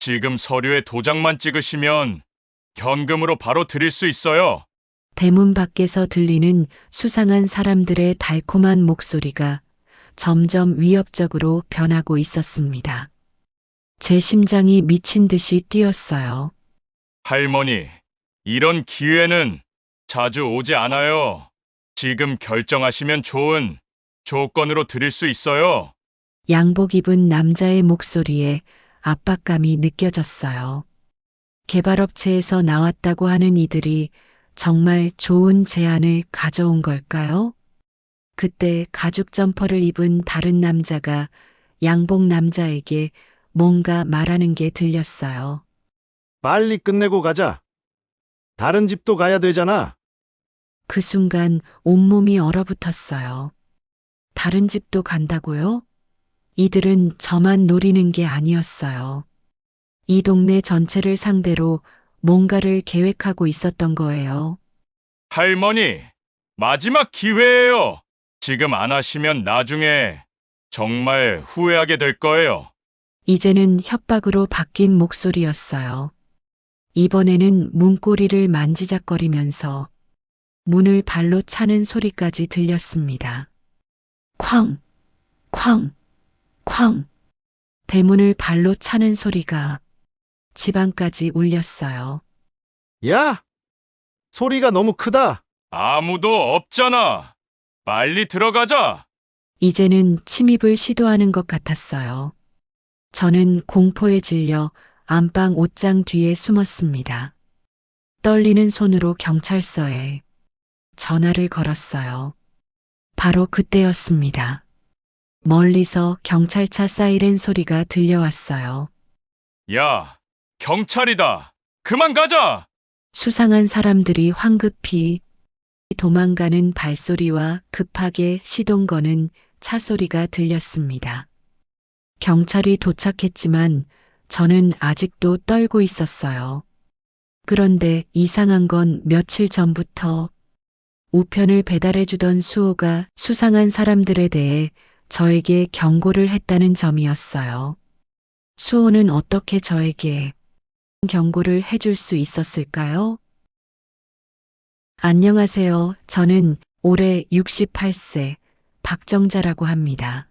지금 서류에 도장만 찍으시면 현금으로 바로 드릴 수 있어요. 대문 밖에서 들리는 수상한 사람들의 달콤한 목소리가 점점 위협적으로 변하고 있었습니다. 제 심장이 미친 듯이 뛰었어요. 할머니, 이런 기회는 자주 오지 않아요. 지금 결정하시면 좋은 조건으로 드릴 수 있어요. 양복 입은 남자의 목소리에 압박감이 느껴졌어요. 개발업체에서 나왔다고 하는 이들이 정말 좋은 제안을 가져온 걸까요? 그때 가죽 점퍼를 입은 다른 남자가 양복 남자에게 뭔가 말하는 게 들렸어요. 빨리 끝내고 가자. 다른 집도 가야 되잖아. 그 순간 온몸이 얼어붙었어요. 다른 집도 간다고요? 이들은 저만 노리는 게 아니었어요. 이 동네 전체를 상대로 뭔가를 계획하고 있었던 거예요. 할머니, 마지막 기회예요. 지금 안 하시면 나중에 정말 후회하게 될 거예요. 이제는 협박으로 바뀐 목소리였어요. 이번에는 문고리를 만지작거리면서 문을 발로 차는 소리까지 들렸습니다. 쾅, 쾅, 쾅. 대문을 발로 차는 소리가 집안까지 울렸어요. 야! 소리가 너무 크다. 아무도 없잖아. 빨리 들어가자. 이제는 침입을 시도하는 것 같았어요. 저는 공포에 질려 안방 옷장 뒤에 숨었습니다. 떨리는 손으로 경찰서에 전화를 걸었어요. 바로 그때였습니다. 멀리서 경찰차 사이렌 소리가 들려왔어요. 야, 경찰이다. 그만 가자. 수상한 사람들이 황급히 도망가는 발소리와 급하게 시동 거는 차 소리가 들렸습니다. 경찰이 도착했지만 저는 아직도 떨고 있었어요. 그런데 이상한 건 며칠 전부터 우편을 배달해주던 수호가 수상한 사람들에 대해 저에게 경고를 했다는 점이었어요. 수호는 어떻게 저에게 경고를 해줄 수 있었을까요? 안녕하세요. 저는 올해 68세 박정자라고 합니다.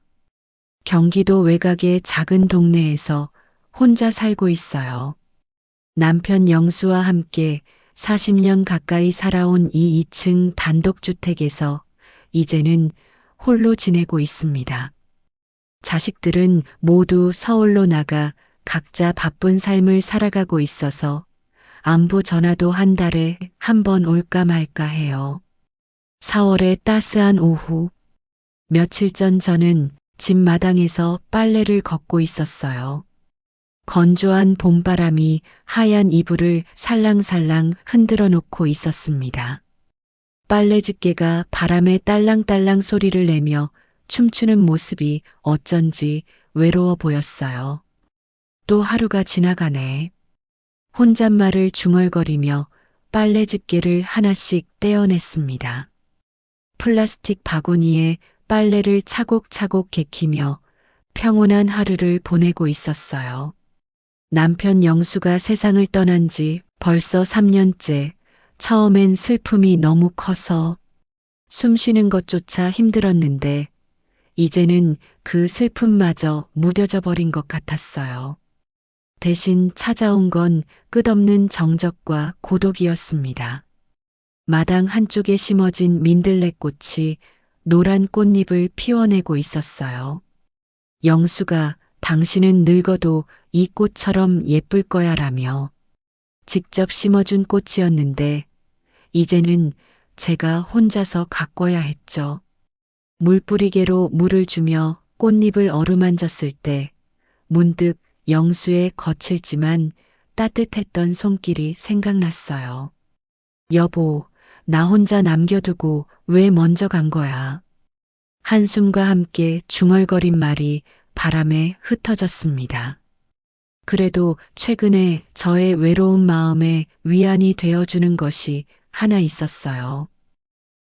경기도 외곽의 작은 동네에서 혼자 살고 있어요. 남편 영수와 함께 40년 가까이 살아온 이 2층 단독주택에서 이제는 홀로 지내고 있습니다. 자식들은 모두 서울로 나가 각자 바쁜 삶을 살아가고 있어서 안부 전화도 한 달에 한 번 올까 말까 해요. 4월의 따스한 오후, 며칠 전 저는 집 마당에서 빨래를 걷고 있었어요. 건조한 봄바람이 하얀 이불을 살랑살랑 흔들어 놓고 있었습니다. 빨래 집게가 바람에 딸랑딸랑 소리를 내며 춤추는 모습이 어쩐지 외로워 보였어요. 또 하루가 지나가네. 혼잣말을 중얼거리며 빨래 집게를 하나씩 떼어냈습니다. 플라스틱 바구니에 빨래를 차곡차곡 개키며 평온한 하루를 보내고 있었어요. 남편 영수가 세상을 떠난 지 벌써 3년째. 처음엔 슬픔이 너무 커서 숨 쉬는 것조차 힘들었는데 이제는 그 슬픔마저 무뎌져 버린 것 같았어요. 대신 찾아온 건 끝없는 정적과 고독이었습니다. 마당 한쪽에 심어진 민들레꽃이 노란 꽃잎을 피워내고 있었어요. 영수가 당신은 늙어도 이 꽃처럼 예쁠 거야 라며 직접 심어준 꽃이었는데 이제는 제가 혼자서 가꿔야 했죠. 물뿌리개로 물을 주며 꽃잎을 어루만졌을 때 문득 영수의 거칠지만 따뜻했던 손길이 생각났어요. 여보, 나 혼자 남겨두고 왜 먼저 간 거야? 한숨과 함께 중얼거린 말이 바람에 흩어졌습니다. 그래도 최근에 저의 외로운 마음에 위안이 되어주는 것이 하나 있었어요.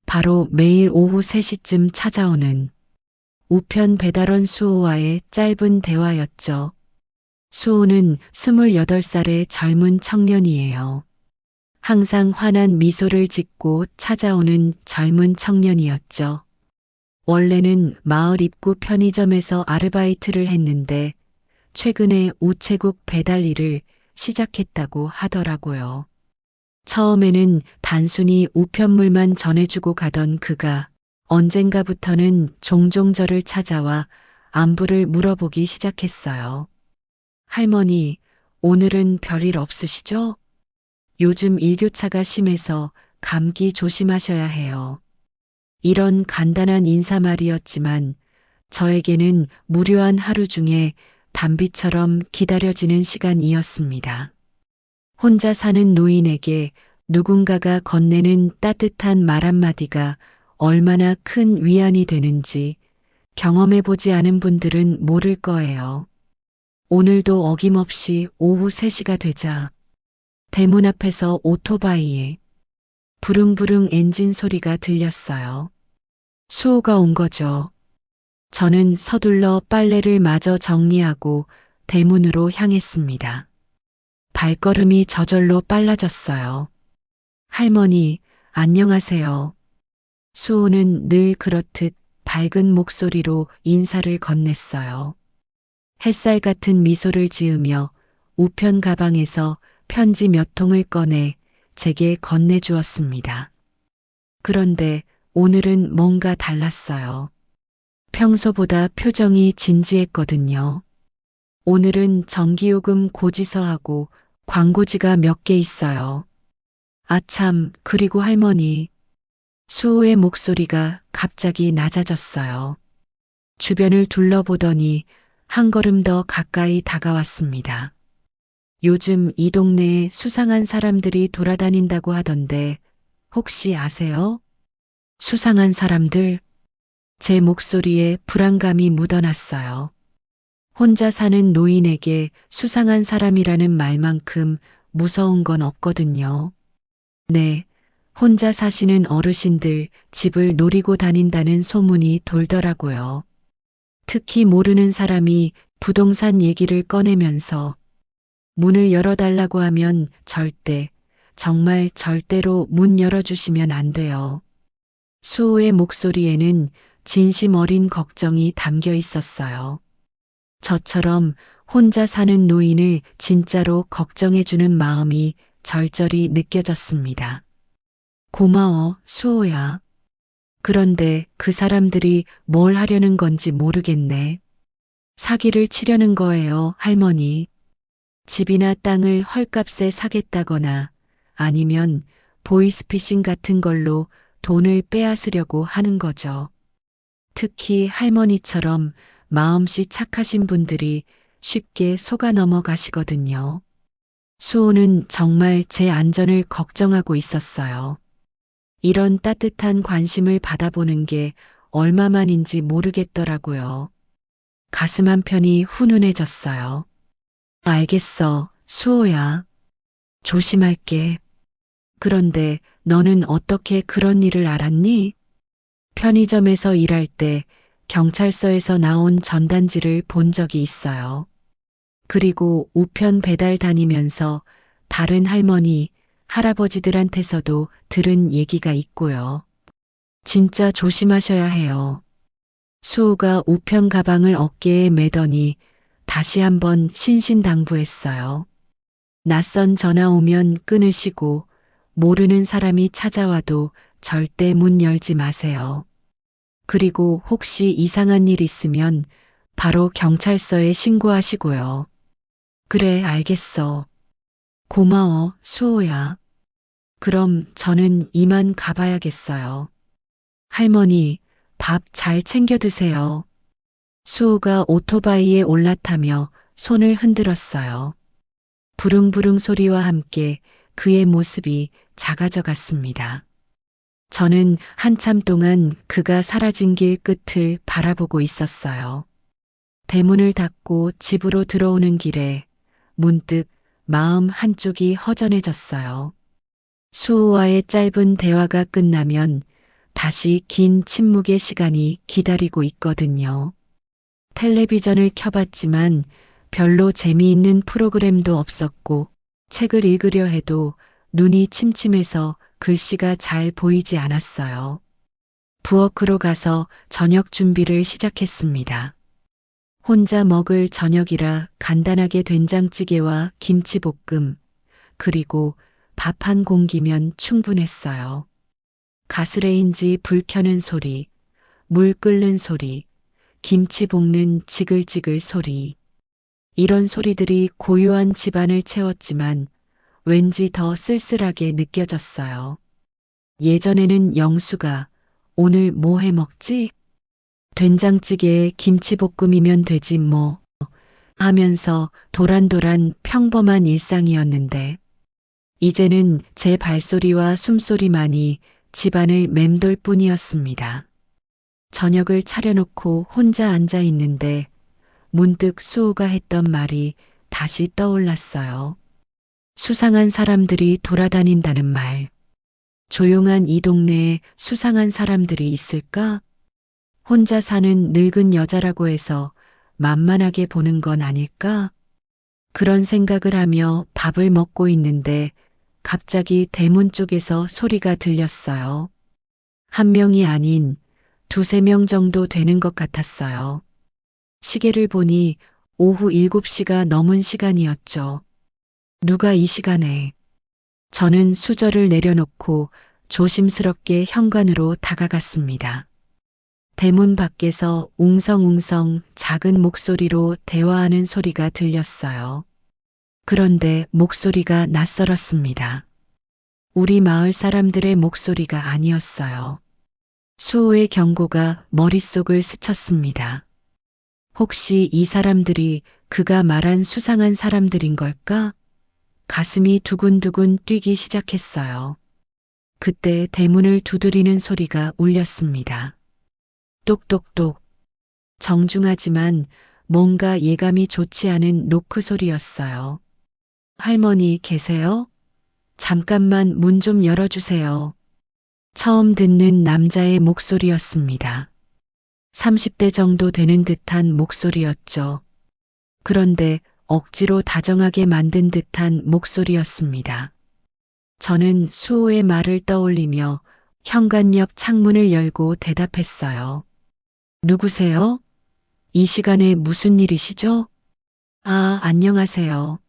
바로 매일 오후 3시쯤 찾아오는 우편 배달원 수호와의 짧은 대화였죠. 수호는 28살의 젊은 청년이에요. 항상 환한 미소를 짓고 찾아오는 젊은 청년이었죠. 원래는 마을 입구 편의점에서 아르바이트를 했는데 최근에 우체국 배달 일을 시작했다고 하더라고요. 처음에는 단순히 우편물만 전해주고 가던 그가 언젠가부터는 종종 저를 찾아와 안부를 물어보기 시작했어요. 할머니, 오늘은 별일 없으시죠? 요즘 일교차가 심해서 감기 조심하셔야 해요. 이런 간단한 인사말이었지만 저에게는 무료한 하루 중에 단비처럼 기다려지는 시간이었습니다. 혼자 사는 노인에게 누군가가 건네는 따뜻한 말 한마디가 얼마나 큰 위안이 되는지 경험해보지 않은 분들은 모를 거예요. 오늘도 어김없이 오후 3시가 되자 대문 앞에서 오토바이에 부릉부릉 엔진 소리가 들렸어요. 수호가 온 거죠. 저는 서둘러 빨래를 마저 정리하고 대문으로 향했습니다. 발걸음이 저절로 빨라졌어요. 할머니, 안녕하세요. 수호는 늘 그렇듯 밝은 목소리로 인사를 건넸어요. 햇살 같은 미소를 지으며 우편 가방에서 편지 몇 통을 꺼내 제게 건네주었습니다. 그런데 오늘은 뭔가 달랐어요. 평소보다 표정이 진지했거든요. 오늘은 전기요금 고지서하고 광고지가 몇 개 있어요. 아참, 그리고 할머니. 수호의 목소리가 갑자기 낮아졌어요. 주변을 둘러보더니 한 걸음 더 가까이 다가왔습니다. 요즘 이 동네에 수상한 사람들이 돌아다닌다고 하던데 혹시 아세요? 수상한 사람들? 제 목소리에 불안감이 묻어났어요. 혼자 사는 노인에게 수상한 사람이라는 말만큼 무서운 건 없거든요. 네, 혼자 사시는 어르신들 집을 노리고 다닌다는 소문이 돌더라고요. 특히 모르는 사람이 부동산 얘기를 꺼내면서 문을 열어달라고 하면 절대, 정말 절대로 문 열어주시면 안 돼요. 수호의 목소리에는 진심 어린 걱정이 담겨 있었어요. 저처럼 혼자 사는 노인을 진짜로 걱정해주는 마음이 절절히 느껴졌습니다. 고마워, 수호야. 그런데 그 사람들이 뭘 하려는 건지 모르겠네. 사기를 치려는 거예요, 할머니. 집이나 땅을 헐값에 사겠다거나 아니면 보이스피싱 같은 걸로 돈을 빼앗으려고 하는 거죠. 특히 할머니처럼 마음씨 착하신 분들이 쉽게 속아 넘어가시거든요. 수호는 정말 제 안전을 걱정하고 있었어요. 이런 따뜻한 관심을 받아보는 게 얼마만인지 모르겠더라고요. 가슴 한편이 훈훈해졌어요. 알겠어, 수호야. 조심할게. 그런데 너는 어떻게 그런 일을 알았니? 편의점에서 일할 때 경찰서에서 나온 전단지를 본 적이 있어요. 그리고 우편 배달 다니면서 다른 할머니, 할아버지들한테서도 들은 얘기가 있고요. 진짜 조심하셔야 해요. 수호가 우편 가방을 어깨에 매더니 다시 한번 신신당부했어요. 낯선 전화 오면 끊으시고 모르는 사람이 찾아와도 절대 문 열지 마세요. 그리고 혹시 이상한 일 있으면 바로 경찰서에 신고하시고요. 그래, 알겠어. 고마워, 수호야. 그럼 저는 이만 가봐야겠어요. 할머니, 밥 잘 챙겨 드세요. 수호가 오토바이에 올라타며 손을 흔들었어요. 부릉부릉 소리와 함께 그의 모습이 작아져 갔습니다. 저는 한참 동안 그가 사라진 길 끝을 바라보고 있었어요. 대문을 닫고 집으로 들어오는 길에 문득 마음 한쪽이 허전해졌어요. 수호와의 짧은 대화가 끝나면 다시 긴 침묵의 시간이 기다리고 있거든요. 텔레비전을 켜봤지만 별로 재미있는 프로그램도 없었고 책을 읽으려 해도 눈이 침침해서 글씨가 잘 보이지 않았어요. 부엌으로 가서 저녁 준비를 시작했습니다. 혼자 먹을 저녁이라 간단하게 된장찌개와 김치볶음, 그리고 밥 한 공기면 충분했어요. 가스레인지 불 켜는 소리, 물 끓는 소리, 김치 볶는 지글지글 소리. 이런 소리들이 고요한 집안을 채웠지만 왠지 더 쓸쓸하게 느껴졌어요. 예전에는 영수가 오늘 뭐 해 먹지? 된장찌개에 김치볶음이면 되지 뭐 하면서 도란도란 평범한 일상이었는데 이제는 제 발소리와 숨소리만이 집안을 맴돌 뿐이었습니다. 저녁을 차려놓고 혼자 앉아 있는데 문득 수호가 했던 말이 다시 떠올랐어요. 수상한 사람들이 돌아다닌다는 말. 조용한 이 동네에 수상한 사람들이 있을까? 혼자 사는 늙은 여자라고 해서 만만하게 보는 건 아닐까? 그런 생각을 하며 밥을 먹고 있는데 갑자기 대문 쪽에서 소리가 들렸어요. 한 명이 아닌 두세 명 정도 되는 것 같았어요. 시계를 보니 오후 7시가 넘은 시간이었죠. 누가 이 시간에? 저는 수저를 내려놓고 조심스럽게 현관으로 다가갔습니다. 대문 밖에서 웅성웅성 작은 목소리로 대화하는 소리가 들렸어요. 그런데 목소리가 낯설었습니다. 우리 마을 사람들의 목소리가 아니었어요. 수호의 경고가 머릿속을 스쳤습니다. 혹시 이 사람들이 그가 말한 수상한 사람들인 걸까? 가슴이 두근두근 뛰기 시작했어요. 그때 대문을 두드리는 소리가 울렸습니다. 똑똑똑. 정중하지만 뭔가 예감이 좋지 않은 노크 소리였어요. 할머니 계세요? 잠깐만 문 좀 열어주세요. 처음 듣는 남자의 목소리였습니다. 30대 정도 되는 듯한 목소리였죠. 그런데 억지로 다정하게 만든 듯한 목소리였습니다. 저는 수호의 말을 떠올리며 현관 옆 창문을 열고 대답했어요. 누구세요? 이 시간에 무슨 일이시죠? 아, 안녕하세요.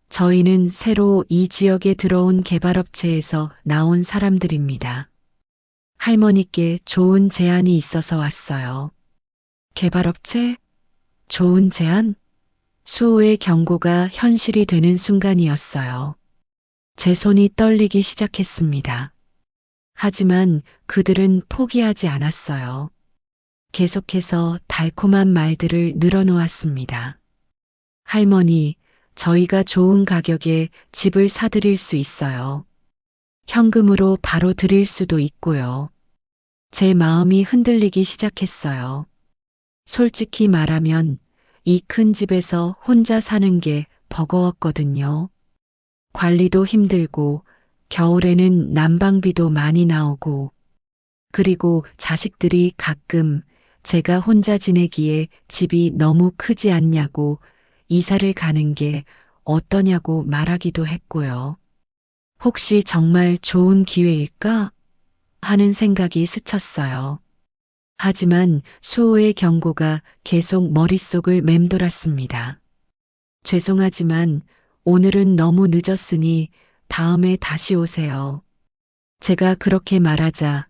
저희는 새로 이 지역에 들어온 개발업체에서 나온 사람들입니다. 할머니께 좋은 제안이 있어서 왔어요. 개발업체? 좋은 제안? 수호의 경고가 현실이 되는 순간이었어요. 제 손이 떨리기 시작했습니다. 하지만 그들은 포기하지 않았어요. 계속해서 달콤한 말들을 늘어놓았습니다. 할머니, 저희가 좋은 가격에 집을 사드릴 수 있어요. 현금으로 바로 드릴 수도 있고요. 제 마음이 흔들리기 시작했어요. 솔직히 말하면 이 큰 집에서 혼자 사는 게 버거웠거든요. 관리도 힘들고 겨울에는 난방비도 많이 나오고 그리고 자식들이 가끔 제가 혼자 지내기에 집이 너무 크지 않냐고 이사를 가는 게 어떠냐고 말하기도 했고요. 혹시 정말 좋은 기회일까? 하는 생각이 스쳤어요. 하지만 수호의 경고가 계속 머릿속을 맴돌았습니다. 죄송하지만 오늘은 너무 늦었으니 다음에 다시 오세요. 제가 그렇게 말하자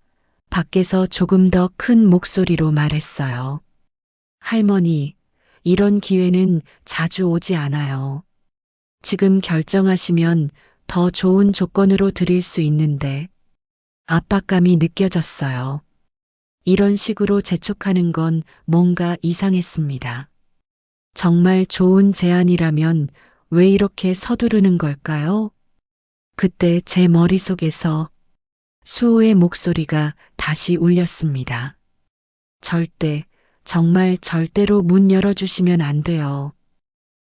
밖에서 조금 더 큰 목소리로 말했어요. 할머니, 이런 기회는 자주 오지 않아요. 지금 결정하시면 더 좋은 조건으로 드릴 수 있는데 압박감이 느껴졌어요. 이런 식으로 재촉하는 건 뭔가 이상했습니다. 정말 좋은 제안이라면 왜 이렇게 서두르는 걸까요? 그때 제 머릿속에서 수호의 목소리가 다시 울렸습니다. 절대, 정말 절대로 문 열어주시면 안 돼요.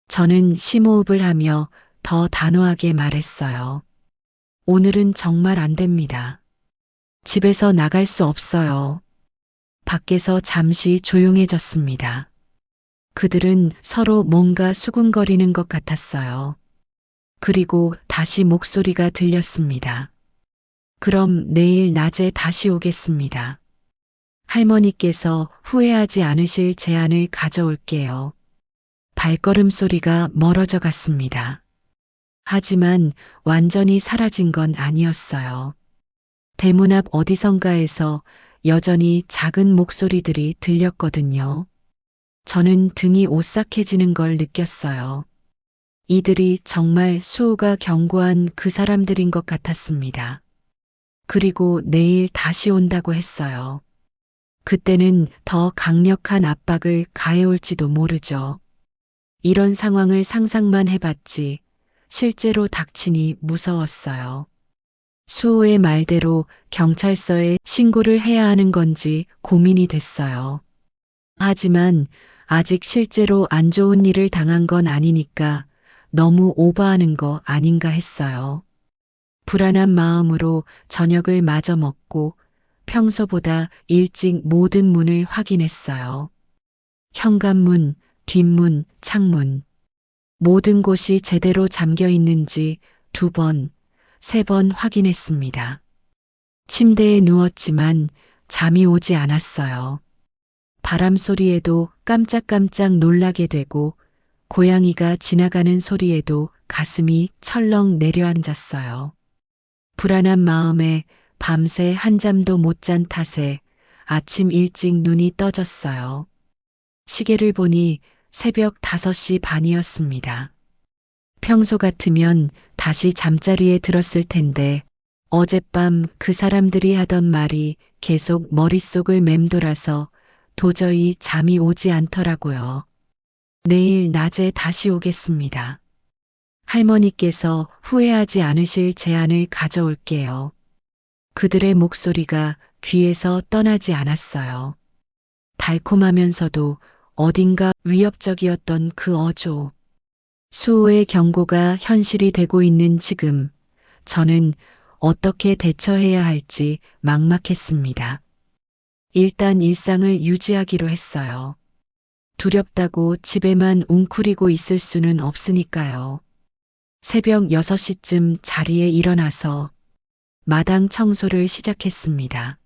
저는 심호흡을 하며 더 단호하게 말했어요. 오늘은 정말 안 됩니다. 집에서 나갈 수 없어요. 밖에서 잠시 조용해졌습니다. 그들은 서로 뭔가 수군거리는 것 같았어요. 그리고 다시 목소리가 들렸습니다. 그럼 내일 낮에 다시 오겠습니다. 할머니께서 후회하지 않으실 제안을 가져올게요. 발걸음 소리가 멀어져 갔습니다. 하지만 완전히 사라진 건 아니었어요. 대문 앞 어디선가에서 여전히 작은 목소리들이 들렸거든요. 저는 등이 오싹해지는 걸 느꼈어요. 이들이 정말 수호가 경고한 그 사람들인 것 같았습니다. 그리고 내일 다시 온다고 했어요. 그때는 더 강력한 압박을 가해올지도 모르죠. 이런 상황을 상상만 해봤지 실제로 닥치니 무서웠어요. 수호의 말대로 경찰서에 신고를 해야 하는 건지 고민이 됐어요. 하지만 아직 실제로 안 좋은 일을 당한 건 아니니까 너무 오버하는 거 아닌가 했어요. 불안한 마음으로 저녁을 마저 먹고 평소보다 일찍 모든 문을 확인했어요. 현관문, 뒷문, 창문. 모든 곳이 제대로 잠겨 있는지 2번, 3번 확인했습니다. 침대에 누웠지만 잠이 오지 않았어요. 바람 소리에도 깜짝깜짝 놀라게 되고 고양이가 지나가는 소리에도 가슴이 철렁 내려앉았어요. 불안한 마음에 밤새 한잠도 못 잔 탓에 아침 일찍 눈이 떠졌어요. 시계를 보니 새벽 5시 반이었습니다. 평소 같으면 다시 잠자리에 들었을 텐데 어젯밤 그 사람들이 하던 말이 계속 머릿속을 맴돌아서 도저히 잠이 오지 않더라고요. 내일 낮에 다시 오겠습니다. 할머니께서 후회하지 않으실 제안을 가져올게요. 그들의 목소리가 귀에서 떠나지 않았어요. 달콤하면서도 어딘가 위협적이었던 그 어조. 수호의 경고가 현실이 되고 있는 지금, 저는 어떻게 대처해야 할지 막막했습니다. 일단 일상을 유지하기로 했어요. 두렵다고 집에만 웅크리고 있을 수는 없으니까요. 새벽 6시쯤 자리에 일어나서 마당 청소를 시작했습니다.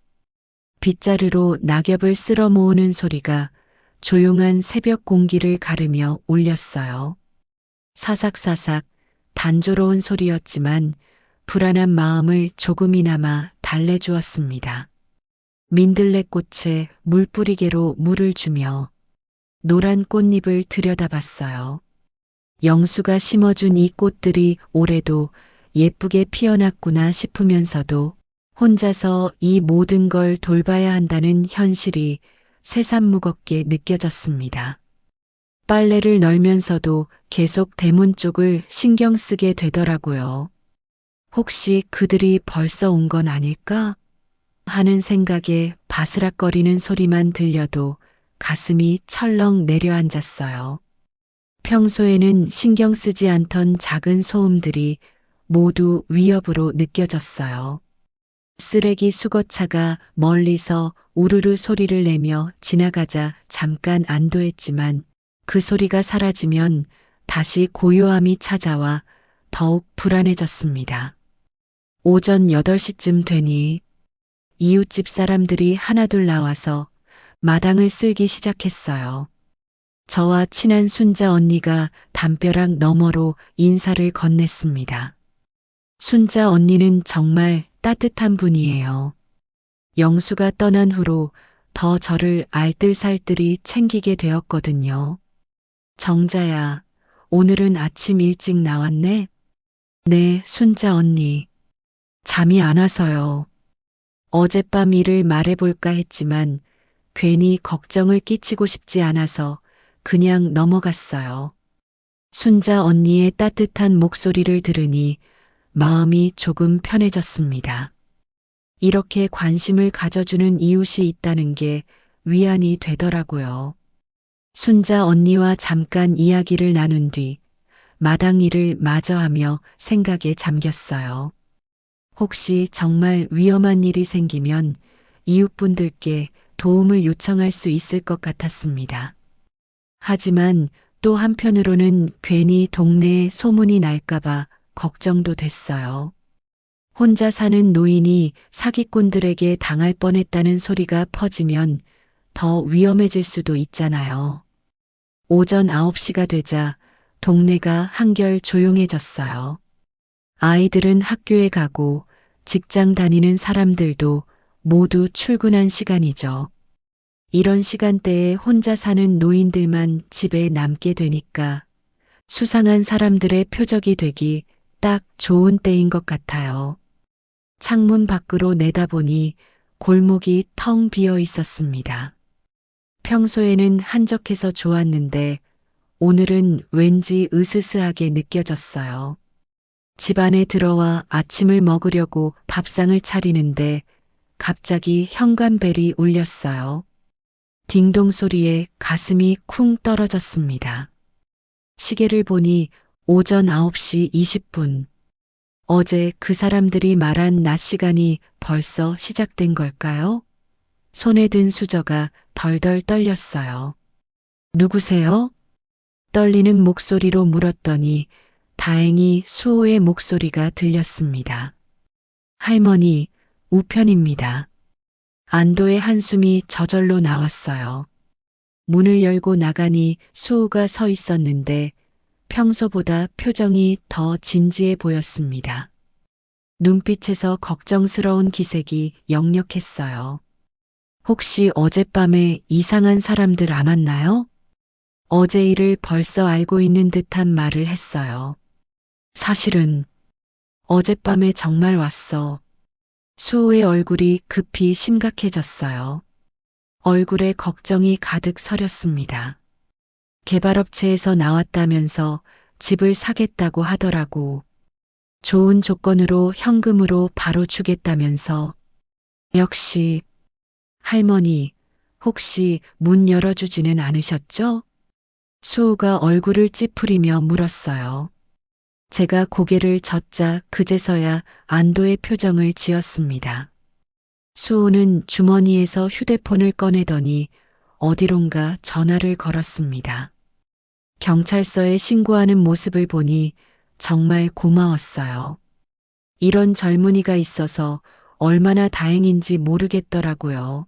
빗자루로 낙엽을 쓸어 모으는 소리가 조용한 새벽 공기를 가르며 울렸어요. 사삭사삭 단조로운 소리였지만 불안한 마음을 조금이나마 달래주었습니다. 민들레꽃에 물뿌리개로 물을 주며 노란 꽃잎을 들여다봤어요. 영수가 심어준 이 꽃들이 올해도 예쁘게 피어났구나 싶으면서도 혼자서 이 모든 걸 돌봐야 한다는 현실이 새삼 무겁게 느껴졌습니다. 빨래를 널면서도 계속 대문 쪽을 신경 쓰게 되더라고요. 혹시 그들이 벌써 온 건 아닐까? 하는 생각에 바스락거리는 소리만 들려도 가슴이 철렁 내려앉았어요. 평소에는 신경 쓰지 않던 작은 소음들이 모두 위협으로 느껴졌어요. 쓰레기 수거차가 멀리서 우르르 소리를 내며 지나가자 잠깐 안도했지만 그 소리가 사라지면 다시 고요함이 찾아와 더욱 불안해졌습니다. 오전 8시쯤 되니 이웃집 사람들이 하나둘 나와서 마당을 쓸기 시작했어요. 저와 친한 순자 언니가 담벼락 너머로 인사를 건넸습니다. 순자 언니는 정말 따뜻한 분이에요. 영수가 떠난 후로 더 저를 알뜰살뜰히 챙기게 되었거든요. 정자야, 오늘은 아침 일찍 나왔네? 네, 순자 언니. 잠이 안 와서요. 어젯밤 일을 말해볼까 했지만 괜히 걱정을 끼치고 싶지 않아서 그냥 넘어갔어요. 순자 언니의 따뜻한 목소리를 들으니 마음이 조금 편해졌습니다. 이렇게 관심을 가져주는 이웃이 있다는 게 위안이 되더라고요. 순자 언니와 잠깐 이야기를 나눈 뒤 마당 일을 마저 하며 생각에 잠겼어요. 혹시 정말 위험한 일이 생기면 이웃분들께 도움을 요청할 수 있을 것 같았습니다. 하지만 또 한편으로는 괜히 동네에 소문이 날까봐 걱정도 됐어요. 혼자 사는 노인이 사기꾼들에게 당할 뻔했다는 소리가 퍼지면 더 위험해질 수도 있잖아요. 오전 9시가 되자 동네가 한결 조용해졌어요. 아이들은 학교에 가고 직장 다니는 사람들도 모두 출근한 시간이죠. 이런 시간대에 혼자 사는 노인들만 집에 남게 되니까 수상한 사람들의 표적이 되기 딱 좋은 때인 것 같아요. 창문 밖으로 내다보니 골목이 텅 비어 있었습니다. 평소에는 한적해서 좋았는데 오늘은 왠지 으스스하게 느껴졌어요. 집 안에 들어와 아침을 먹으려고 밥상을 차리는데 갑자기 현관벨이 울렸어요. 딩동 소리에 가슴이 쿵 떨어졌습니다. 시계를 보니 오전 9시 20분. 어제 그 사람들이 말한 낮 시간이 벌써 시작된 걸까요? 손에 든 수저가 덜덜 떨렸어요. 누구세요? 떨리는 목소리로 물었더니 다행히 수호의 목소리가 들렸습니다. 할머니, 우편입니다. 안도의 한숨이 저절로 나왔어요. 문을 열고 나가니 수호가 서 있었는데 평소보다 표정이 더 진지해 보였습니다. 눈빛에서 걱정스러운 기색이 역력했어요. 혹시 어젯밤에 이상한 사람들 안 왔나요? 어제 일을 벌써 알고 있는 듯한 말을 했어요. 사실은 어젯밤에 정말 왔어. 수호의 얼굴이 급히 심각해졌어요. 얼굴에 걱정이 가득 서렸습니다. 개발업체에서 나왔다면서 집을 사겠다고 하더라고. 좋은 조건으로 현금으로 바로 주겠다면서. 역시 할머니, 혹시 문 열어주지는 않으셨죠? 수호가 얼굴을 찌푸리며 물었어요. 제가 고개를 젓자 그제서야 안도의 표정을 지었습니다. 수호는 주머니에서 휴대폰을 꺼내더니 어디론가 전화를 걸었습니다. 경찰서에 신고하는 모습을 보니 정말 고마웠어요. 이런 젊은이가 있어서 얼마나 다행인지 모르겠더라고요.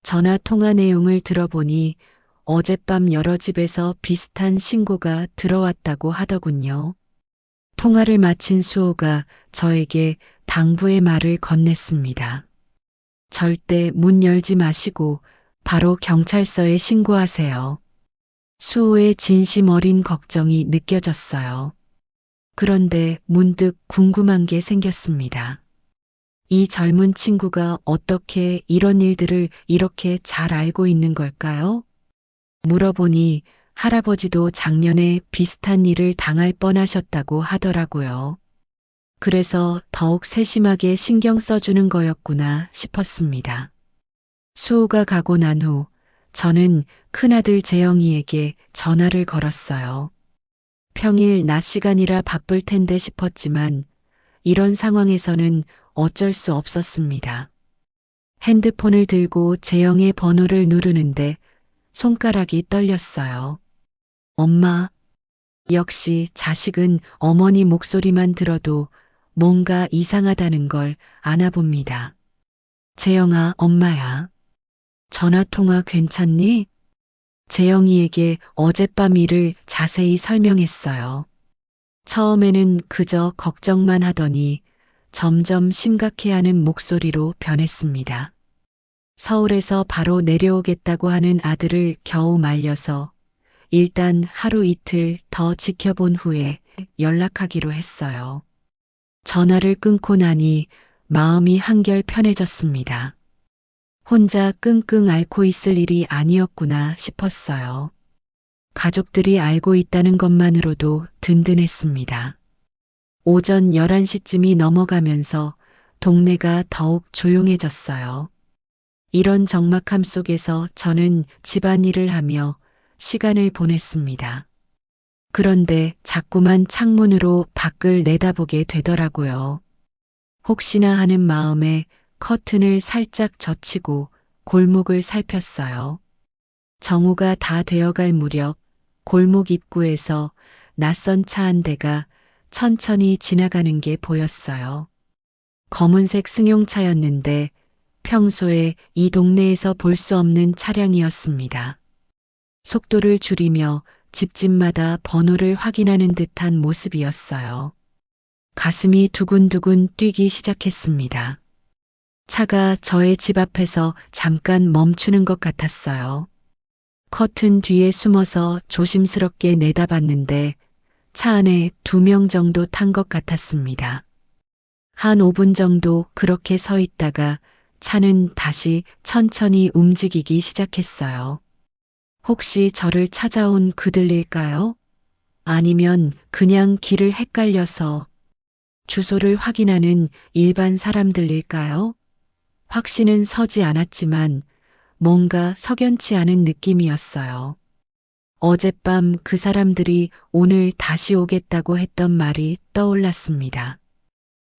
전화 통화 내용을 들어보니 어젯밤 여러 집에서 비슷한 신고가 들어왔다고 하더군요. 통화를 마친 수호가 저에게 당부의 말을 건넸습니다. 절대 문 열지 마시고 바로 경찰서에 신고하세요. 수호의 진심 어린 걱정이 느껴졌어요. 그런데 문득 궁금한 게 생겼습니다. 이 젊은 친구가 어떻게 이런 일들을 이렇게 잘 알고 있는 걸까요? 물어보니 할아버지도 작년에 비슷한 일을 당할 뻔하셨다고 하더라고요. 그래서 더욱 세심하게 신경 써주는 거였구나 싶었습니다. 수호가 가고 난 후 저는 큰아들 재영이에게 전화를 걸었어요. 평일 낮 시간이라 바쁠 텐데 싶었지만 이런 상황에서는 어쩔 수 없었습니다. 핸드폰을 들고 재영의 번호를 누르는데 손가락이 떨렸어요. 엄마. 역시 자식은 어머니 목소리만 들어도 뭔가 이상하다는 걸 아나 봅니다. 재영아, 엄마야. 전화통화 괜찮니? 재영이에게 어젯밤 일을 자세히 설명했어요. 처음에는 그저 걱정만 하더니 점점 심각해하는 목소리로 변했습니다. 서울에서 바로 내려오겠다고 하는 아들을 겨우 말려서 일단 하루 이틀 더 지켜본 후에 연락하기로 했어요. 전화를 끊고 나니 마음이 한결 편해졌습니다. 혼자 끙끙 앓고 있을 일이 아니었구나 싶었어요. 가족들이 알고 있다는 것만으로도 든든했습니다. 오전 11시쯤이 넘어가면서 동네가 더욱 조용해졌어요. 이런 적막함 속에서 저는 집안일을 하며 시간을 보냈습니다. 그런데 자꾸만 창문으로 밖을 내다보게 되더라고요. 혹시나 하는 마음에 커튼을 살짝 젖히고 골목을 살폈어요. 정오가 다 되어갈 무렵 골목 입구에서 낯선 차 한 대가 천천히 지나가는 게 보였어요. 검은색 승용차였는데 평소에 이 동네에서 볼 수 없는 차량이었습니다. 속도를 줄이며 집집마다 번호를 확인하는 듯한 모습이었어요. 가슴이 두근두근 뛰기 시작했습니다. 차가 저의 집 앞에서 잠깐 멈추는 것 같았어요. 커튼 뒤에 숨어서 조심스럽게 내다봤는데 차 안에 2명 정도 탄 것 같았습니다. 한 5분 정도 그렇게 서 있다가 차는 다시 천천히 움직이기 시작했어요. 혹시 저를 찾아온 그들일까요? 아니면 그냥 길을 헷갈려서 주소를 확인하는 일반 사람들일까요? 확신은 서지 않았지만 뭔가 석연치 않은 느낌이었어요. 어젯밤 그 사람들이 오늘 다시 오겠다고 했던 말이 떠올랐습니다.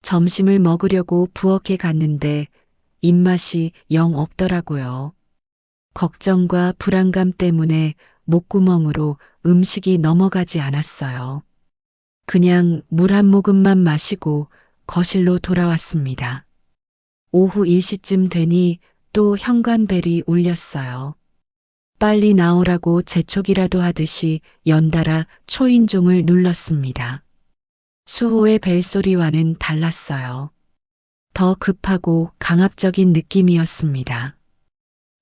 점심을 먹으려고 부엌에 갔는데 입맛이 영 없더라고요. 걱정과 불안감 때문에 목구멍으로 음식이 넘어가지 않았어요. 그냥 물 한 모금만 마시고 거실로 돌아왔습니다. 오후 1시쯤 되니 또 현관벨이 울렸어요. 빨리 나오라고 재촉이라도 하듯이 연달아 초인종을 눌렀습니다. 수호의 벨소리와는 달랐어요. 더 급하고 강압적인 느낌이었습니다.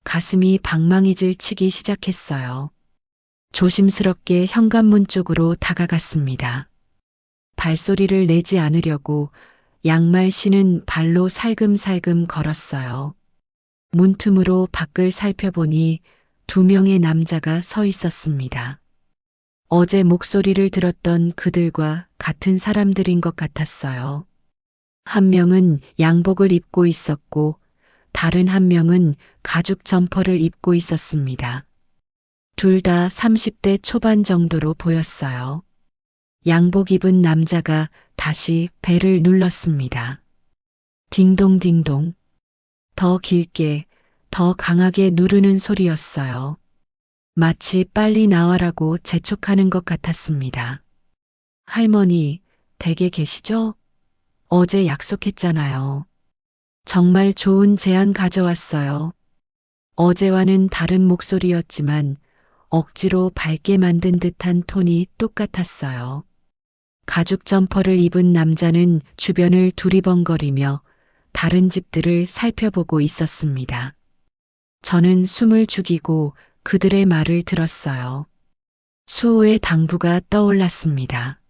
가슴이 방망이질 치기 시작했어요. 조심스럽게 현관문 쪽으로 다가갔습니다. 발소리를 내지 않으려고 양말 신은 발로 살금살금 걸었어요. 문틈으로 밖을 살펴보니 2명의 남자가 서 있었습니다. 어제 목소리를 들었던 그들과 같은 사람들인 것 같았어요. 한 명은 양복을 입고 있었고 다른 한 명은 가죽 점퍼를 입고 있었습니다. 둘 다 30대 초반 정도로 보였어요. 양복 입은 남자가 다시 벨을 눌렀습니다. 딩동딩동. 더 길게, 더 강하게 누르는 소리였어요. 마치 빨리 나와라고 재촉하는 것 같았습니다. 할머니, 댁에 계시죠? 어제 약속했잖아요. 정말 좋은 제안 가져왔어요. 어제와는 다른 목소리였지만 억지로 밝게 만든 듯한 톤이 똑같았어요. 가죽 점퍼를 입은 남자는 주변을 두리번거리며 다른 집들을 살펴보고 있었습니다. 저는 숨을 죽이고 그들의 말을 들었어요. 수호의 당부가 떠올랐습니다.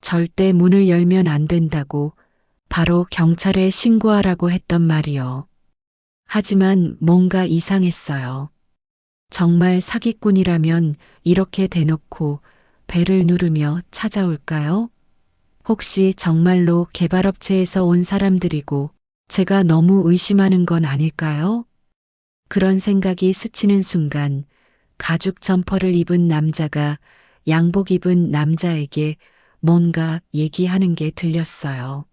절대 문을 열면 안 된다고, 바로 경찰에 신고하라고 했던 말이요. 하지만 뭔가 이상했어요. 정말 사기꾼이라면 이렇게 대놓고 배를 누르며 찾아올까요? 혹시 정말로 개발업체에서 온 사람들이고 제가 너무 의심하는 건 아닐까요? 그런 생각이 스치는 순간 가죽 점퍼를 입은 남자가 양복 입은 남자에게 뭔가 얘기하는 게 들렸어요.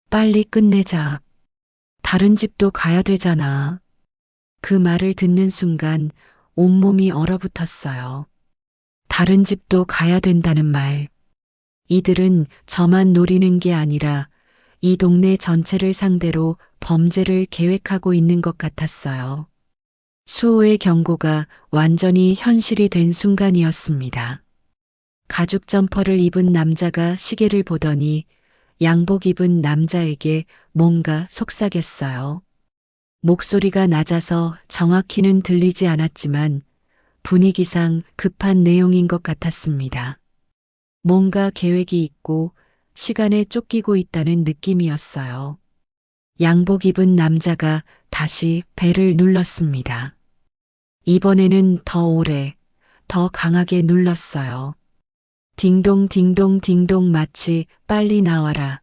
빨리 끝내자. 다른 집도 가야 되잖아. 그 말을 듣는 순간 온몸이 얼어붙었어요. 다른 집도 가야 된다는 말. 이들은 저만 노리는 게 아니라 이 동네 전체를 상대로 범죄를 계획하고 있는 것 같았어요. 수호의 경고가 완전히 현실이 된 순간이었습니다. 가죽 점퍼를 입은 남자가 시계를 보더니 양복 입은 남자에게 뭔가 속삭였어요. 목소리가 낮아서 정확히는 들리지 않았지만 분위기상 급한 내용인 것 같았습니다. 뭔가 계획이 있고 시간에 쫓기고 있다는 느낌이었어요. 양복 입은 남자가 다시 벨을 눌렀습니다. 이번에는 더 오래, 더 강하게 눌렀어요. 딩동 딩동 딩동 마치 빨리 나와라.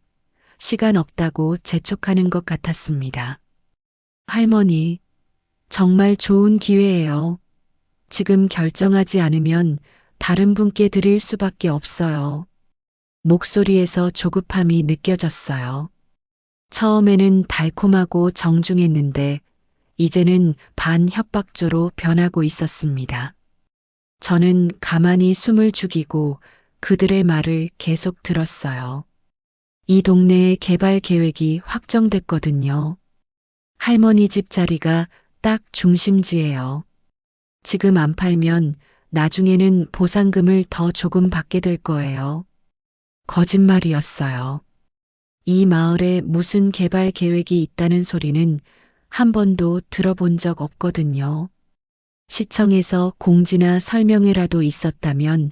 시간 없다고 재촉하는 것 같았습니다. 할머니, 정말 좋은 기회예요. 지금 결정하지 않으면 다른 분께 드릴 수밖에 없어요. 목소리에서 조급함이 느껴졌어요. 처음에는 달콤하고 정중했는데 이제는 반협박조로 변하고 있었습니다. 저는 가만히 숨을 죽이고 그들의 말을 계속 들었어요. 이 동네의 개발 계획이 확정됐거든요. 할머니 집 자리가 딱 중심지예요. 지금 안 팔면 나중에는 보상금을 더 조금 받게 될 거예요. 거짓말이었어요. 이 마을에 무슨 개발 계획이 있다는 소리는 한 번도 들어본 적 없거든요. 시청에서 공지나 설명회라도 있었다면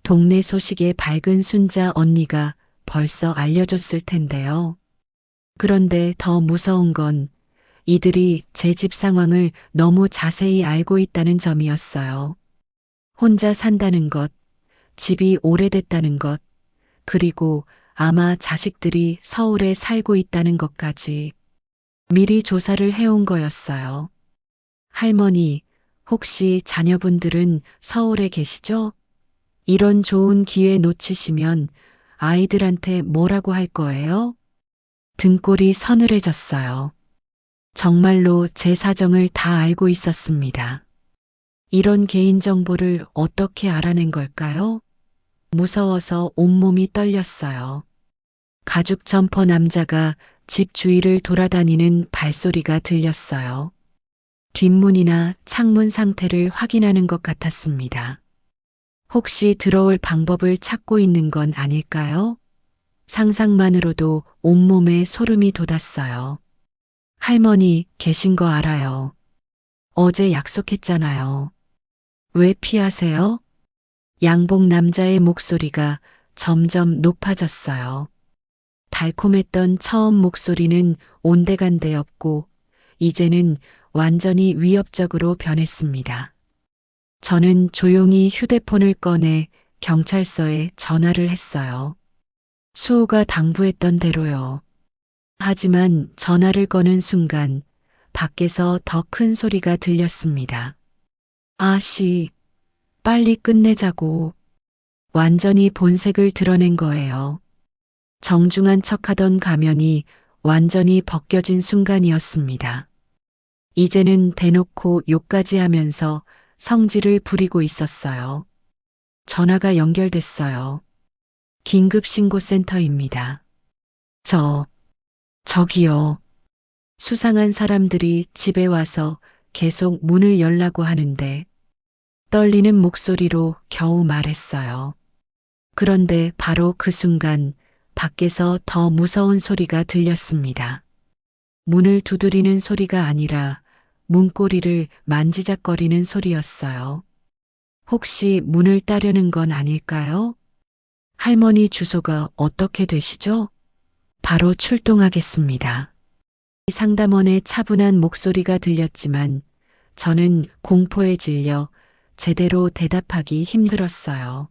동네 소식에 밝은 순자 언니가 벌써 알려줬을 텐데요. 그런데 더 무서운 건 이들이 제 집 상황을 너무 자세히 알고 있다는 점이었어요. 혼자 산다는 것, 집이 오래됐다는 것, 그리고 아마 자식들이 서울에 살고 있다는 것까지 미리 조사를 해온 거였어요. 할머니, 혹시 자녀분들은 서울에 계시죠? 이런 좋은 기회 놓치시면 아이들한테 뭐라고 할 거예요? 등골이 서늘해졌어요. 정말로 제 사정을 다 알고 있었습니다. 이런 개인정보를 어떻게 알아낸 걸까요? 무서워서 온몸이 떨렸어요. 가죽 점퍼 남자가 집 주위를 돌아다니는 발소리가 들렸어요. 뒷문이나 창문 상태를 확인하는 것 같았습니다. 혹시 들어올 방법을 찾고 있는 건 아닐까요? 상상만으로도 온몸에 소름이 돋았어요. 할머니 계신 거 알아요. 어제 약속했잖아요. 왜 피하세요? 양복 남자의 목소리가 점점 높아졌어요. 달콤했던 처음 목소리는 온데간데 없고 이제는 완전히 위협적으로 변했습니다. 저는 조용히 휴대폰을 꺼내 경찰서에 전화를 했어요. 수호가 당부했던 대로요. 하지만 전화를 거는 순간 밖에서 더 큰 소리가 들렸습니다. 아씨, 빨리 끝내자고. 완전히 본색을 드러낸 거예요. 정중한 척하던 가면이 완전히 벗겨진 순간이었습니다. 이제는 대놓고 욕까지 하면서 성질을 부리고 있었어요. 전화가 연결됐어요. 긴급신고센터입니다. 저기요. 수상한 사람들이 집에 와서 계속 문을 열라고 하는데 떨리는 목소리로 겨우 말했어요. 그런데 바로 그 순간 밖에서 더 무서운 소리가 들렸습니다. 문을 두드리는 소리가 아니라 문고리를 만지작거리는 소리였어요. 혹시 문을 따려는 건 아닐까요? 할머니 주소가 어떻게 되시죠? 바로 출동하겠습니다. 상담원의 차분한 목소리가 들렸지만 저는 공포에 질려 제대로 대답하기 힘들었어요.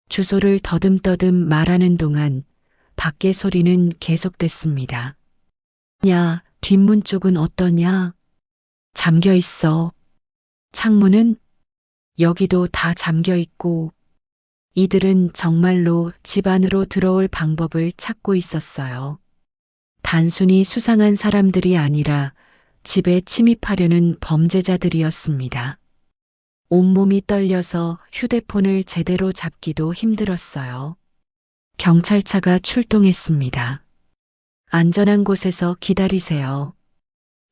주소를 더듬더듬 말하는 동안 밖의 소리는 계속됐습니다. 야, 뒷문 쪽은 어떠냐? 잠겨 있어. 창문은? 여기도 다 잠겨 있고. 이들은 정말로 집 안으로 들어올 방법을 찾고 있었어요. 단순히 수상한 사람들이 아니라 집에 침입하려는 범죄자들이었습니다. 온몸이 떨려서 휴대폰을 제대로 잡기도 힘들었어요. 경찰차가 출동했습니다. 안전한 곳에서 기다리세요.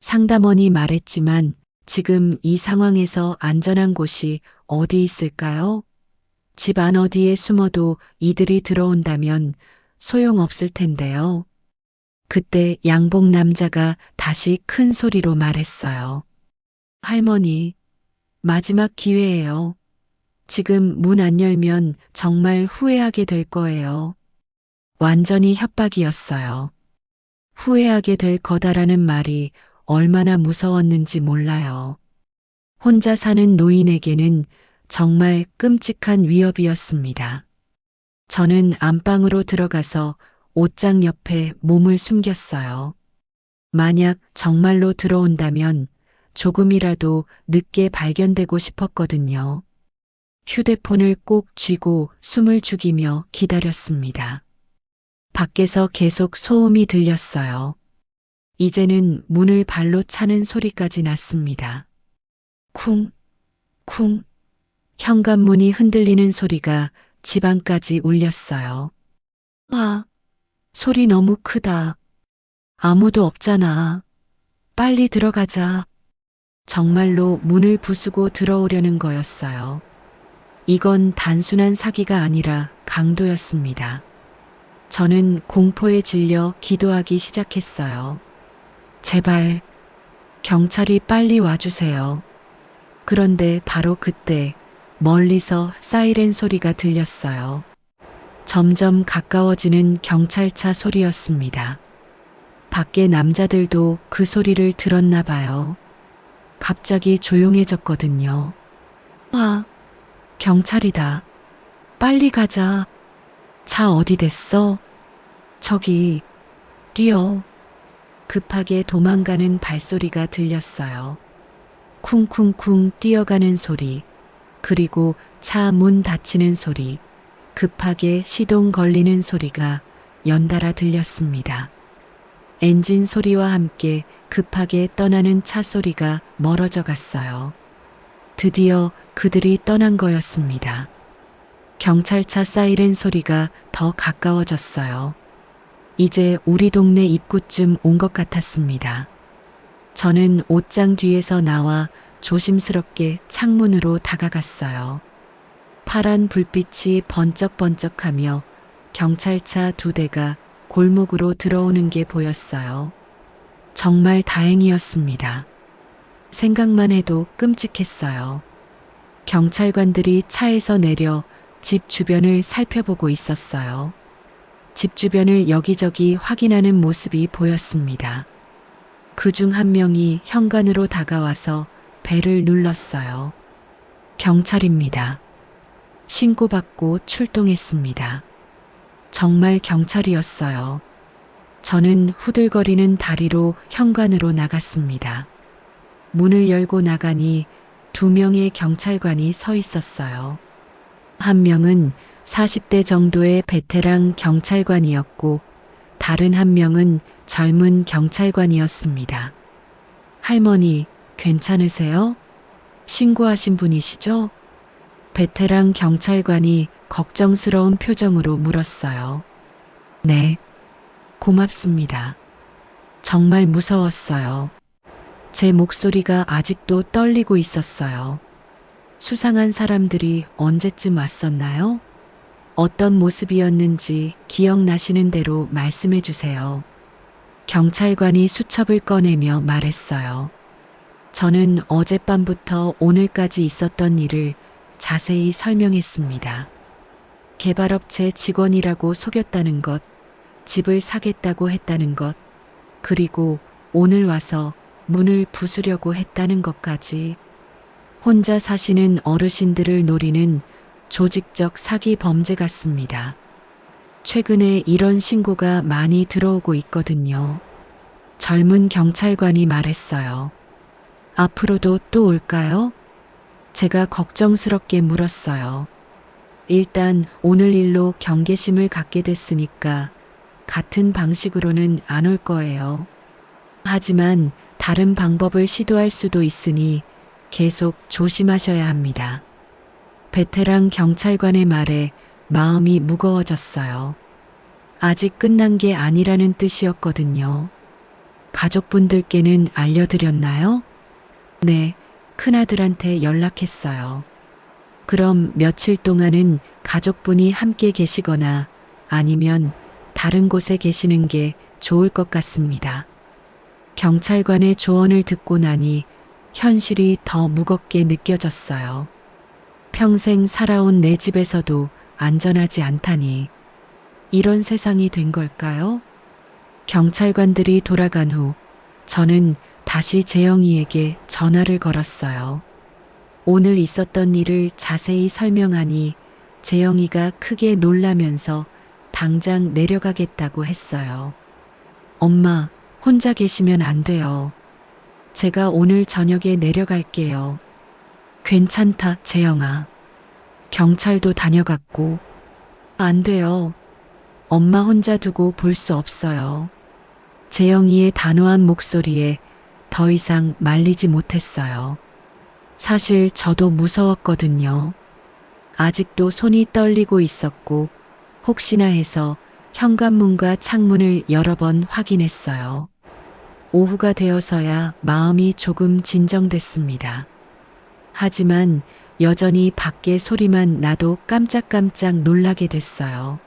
상담원이 말했지만 지금 이 상황에서 안전한 곳이 어디 있을까요? 집 안 어디에 숨어도 이들이 들어온다면 소용없을 텐데요. 그때 양복 남자가 다시 큰 소리로 말했어요. 할머니, 마지막 기회예요. 지금 문 안 열면 정말 후회하게 될 거예요. 완전히 협박이었어요. 후회하게 될 거다라는 말이 얼마나 무서웠는지 몰라요. 혼자 사는 노인에게는 정말 끔찍한 위협이었습니다. 저는 안방으로 들어가서 옷장 옆에 몸을 숨겼어요. 만약 정말로 들어온다면 조금이라도 늦게 발견되고 싶었거든요. 휴대폰을 꼭 쥐고 숨을 죽이며 기다렸습니다. 밖에서 계속 소음이 들렸어요. 이제는 문을 발로 차는 소리까지 났습니다. 쿵, 쿵. 현관문이 흔들리는 소리가 집안까지 울렸어요. 아, 소리 너무 크다. 아무도 없잖아. 빨리 들어가자. 정말로 문을 부수고 들어오려는 거였어요. 이건 단순한 사기가 아니라 강도였습니다. 저는 공포에 질려 기도하기 시작했어요. 제발, 경찰이 빨리 와주세요. 그런데 바로 그때 멀리서 사이렌 소리가 들렸어요. 점점 가까워지는 경찰차 소리였습니다. 밖에 남자들도 그 소리를 들었나 봐요. 갑자기 조용해졌거든요. 아, 경찰이다. 빨리 가자. 차 어디 됐어? 저기, 뛰어. 급하게 도망가는 발소리가 들렸어요. 쿵쿵쿵 뛰어가는 소리, 그리고 차 문 닫히는 소리, 급하게 시동 걸리는 소리가 연달아 들렸습니다. 엔진 소리와 함께 급하게 떠나는 차 소리가 멀어져 갔어요. 드디어 그들이 떠난 거였습니다. 경찰차 사이렌 소리가 더 가까워졌어요. 이제 우리 동네 입구쯤 온 것 같았습니다. 저는 옷장 뒤에서 나와 조심스럽게 창문으로 다가갔어요. 파란 불빛이 번쩍번쩍하며 경찰차 2대가 골목으로 들어오는 게 보였어요. 정말 다행이었습니다. 생각만 해도 끔찍했어요. 경찰관들이 차에서 내려 집 주변을 살펴보고 있었어요. 집 주변을 여기저기 확인하는 모습이 보였습니다. 그중 한 명이 현관으로 다가와서 벨을 눌렀어요. 경찰입니다. 신고받고 출동했습니다. 정말 경찰이었어요. 저는 후들거리는 다리로 현관으로 나갔습니다. 문을 열고 나가니 2명의 경찰관이 서 있었어요. 한 명은 40대 정도의 베테랑 경찰관이었고 다른 한 명은 젊은 경찰관이었습니다. 할머니, 괜찮으세요? 신고하신 분이시죠? 베테랑 경찰관이 걱정스러운 표정으로 물었어요. 네, 고맙습니다. 정말 무서웠어요. 제 목소리가 아직도 떨리고 있었어요. 수상한 사람들이 언제쯤 왔었나요? 어떤 모습이었는지 기억나시는 대로 말씀해 주세요. 경찰관이 수첩을 꺼내며 말했어요. 저는 어젯밤부터 오늘까지 있었던 일을 자세히 설명했습니다. 개발업체 직원이라고 속였다는 것, 집을 사겠다고 했다는 것, 그리고 오늘 와서 문을 부수려고 했다는 것까지. 혼자 사시는 어르신들을 노리는 조직적 사기 범죄 같습니다. 최근에 이런 신고가 많이 들어오고 있거든요. 젊은 경찰관이 말했어요. 앞으로도 또 올까요? 제가 걱정스럽게 물었어요. 일단 오늘 일로 경계심을 갖게 됐으니까 같은 방식으로는 안 올 거예요. 하지만 다른 방법을 시도할 수도 있으니 계속 조심하셔야 합니다. 베테랑 경찰관의 말에 마음이 무거워졌어요. 아직 끝난 게 아니라는 뜻이었거든요. 가족분들께는 알려드렸나요? 네, 큰아들한테 연락했어요. 그럼 며칠 동안은 가족분이 함께 계시거나 아니면 다른 곳에 계시는 게 좋을 것 같습니다. 경찰관의 조언을 듣고 나니 현실이 더 무겁게 느껴졌어요. 평생 살아온 내 집에서도 안전하지 않다니. 이런 세상이 된 걸까요? 경찰관들이 돌아간 후 저는 다시 재영이에게 전화를 걸었어요. 오늘 있었던 일을 자세히 설명하니 재영이가 크게 놀라면서 당장 내려가겠다고 했어요. 엄마, 혼자 계시면 안 돼요. 제가 오늘 저녁에 내려갈게요. 괜찮다, 재영아. 경찰도 다녀갔고. 안 돼요. 엄마 혼자 두고 볼 수 없어요. 재영이의 단호한 목소리에 더 이상 말리지 못했어요. 사실 저도 무서웠거든요. 아직도 손이 떨리고 있었고 혹시나 해서 현관문과 창문을 여러 번 확인했어요. 오후가 되어서야 마음이 조금 진정됐습니다. 하지만 여전히 밖에 소리만 나도 깜짝깜짝 놀라게 됐어요.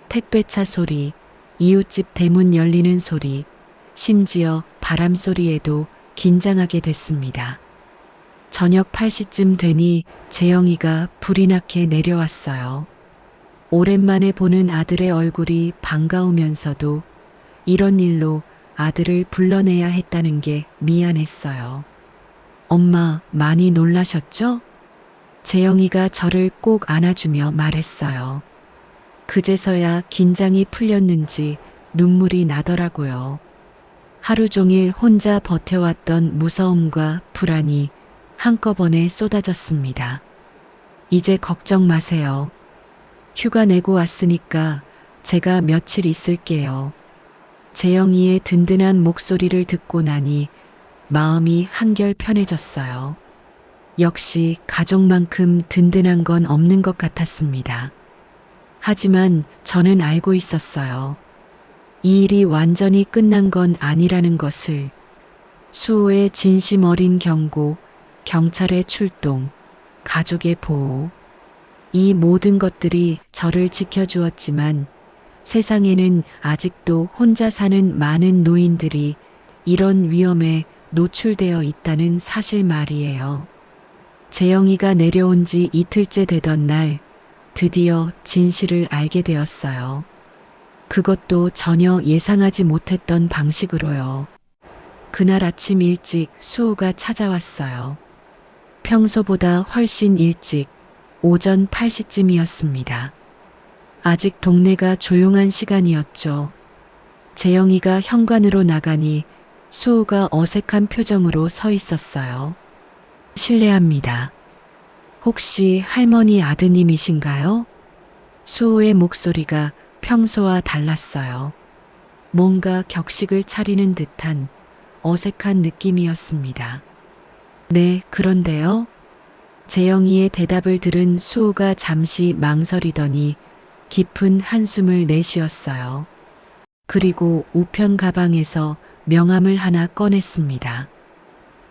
택배차 소리, 이웃집 대문 열리는 소리, 심지어 바람 소리에도 긴장하게 됐습니다. 저녁 8시쯤 되니 재영이가 불이 나게 내려왔어요. 오랜만에 보는 아들의 얼굴이 반가우면서도 이런 일로 아들을 불러내야 했다는 게 미안했어요. 엄마, 많이 놀라셨죠? 재영이가 저를 꼭 안아주며 말했어요. 그제서야 긴장이 풀렸는지 눈물이 나더라고요. 하루 종일 혼자 버텨왔던 무서움과 불안이 한꺼번에 쏟아졌습니다. 이제 걱정 마세요. 휴가 내고 왔으니까 제가 며칠 있을게요. 재영이의 든든한 목소리를 듣고 나니 마음이 한결 편해졌어요. 역시 가족만큼 든든한 건 없는 것 같았습니다. 하지만 저는 알고 있었어요. 이 일이 완전히 끝난 건 아니라는 것을. 수호의 진심 어린 경고, 경찰의 출동, 가족의 보호. 이 모든 것들이 저를 지켜주었지만 세상에는 아직도 혼자 사는 많은 노인들이 이런 위험에 노출되어 있다는 사실 말이에요. 재영이가 내려온 지 이틀째 되던 날 드디어 진실을 알게 되었어요. 그것도 전혀 예상하지 못했던 방식으로요. 그날 아침 일찍 수호가 찾아왔어요. 평소보다 훨씬 일찍 오전 8시쯤이었습니다. 아직 동네가 조용한 시간이었죠. 재영이가 현관으로 나가니 수호가 어색한 표정으로 서 있었어요. 실례합니다. 혹시 할머니 아드님이신가요? 수호의 목소리가 평소와 달랐어요. 뭔가 격식을 차리는 듯한 어색한 느낌이었습니다. 네, 그런데요. 재영이의 대답을 들은 수호가 잠시 망설이더니 깊은 한숨을 내쉬었어요. 그리고 우편 가방에서 명함을 하나 꺼냈습니다.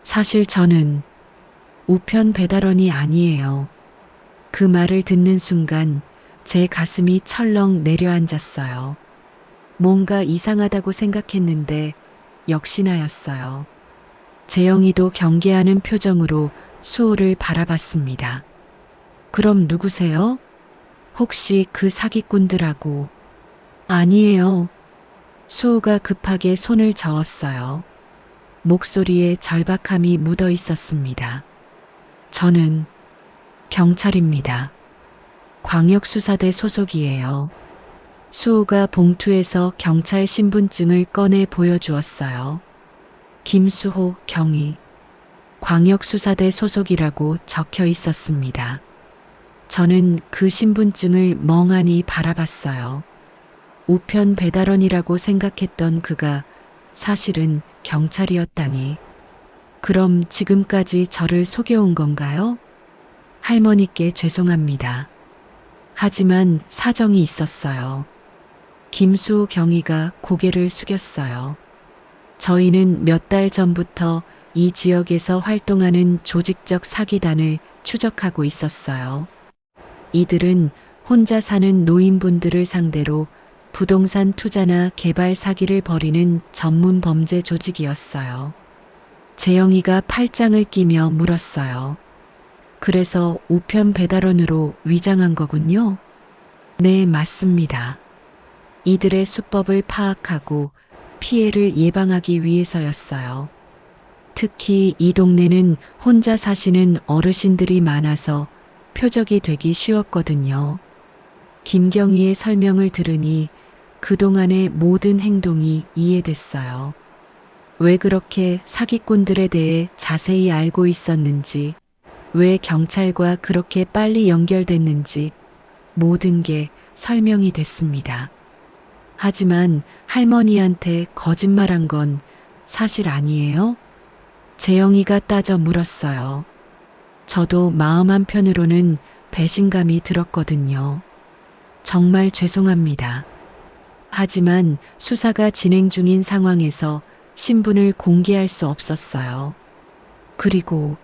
사실 저는 우편 배달원이 아니에요. 그 말을 듣는 순간 제 가슴이 철렁 내려앉았어요. 뭔가 이상하다고 생각했는데 역시나였어요. 재영이도 경계하는 표정으로 수호를 바라봤습니다. 그럼 누구세요? 혹시 그 사기꾼들하고? 아니에요. 수호가 급하게 손을 저었어요. 목소리에 절박함이 묻어 있었습니다. 저는 경찰입니다. 광역수사대 소속이에요. 수호가 봉투에서 경찰 신분증을 꺼내 보여주었어요. 김수호 경위. 광역수사대 소속이라고 적혀 있었습니다. 저는 그 신분증을 멍하니 바라봤어요. 우편 배달원이라고 생각했던 그가 사실은 경찰이었다니. 그럼 지금까지 저를 속여온 건가요? 할머니께 죄송합니다. 하지만 사정이 있었어요. 김수호 경위가 고개를 숙였어요. 저희는 몇 달 전부터 이 지역에서 활동하는 조직적 사기단을 추적하고 있었어요. 이들은 혼자 사는 노인분들을 상대로 부동산 투자나 개발 사기를 벌이는 전문 범죄 조직이었어요. 재영이가 팔짱을 끼며 물었어요. 그래서 우편 배달원으로 위장한 거군요? 네, 맞습니다. 이들의 수법을 파악하고 피해를 예방하기 위해서였어요. 특히 이 동네는 혼자 사시는 어르신들이 많아서 표적이 되기 쉬웠거든요. 김경희의 설명을 들으니 그동안의 모든 행동이 이해됐어요. 왜 그렇게 사기꾼들에 대해 자세히 알고 있었는지, 왜 경찰과 그렇게 빨리 연결됐는지 모든 게 설명이 됐습니다. 하지만 할머니한테 거짓말한 건 사실 아니에요? 재영이가 따져 물었어요. 저도 마음 한편으로는 배신감이 들었거든요. 정말 죄송합니다. 하지만 수사가 진행 중인 상황에서 신분을 공개할 수 없었어요. 그리고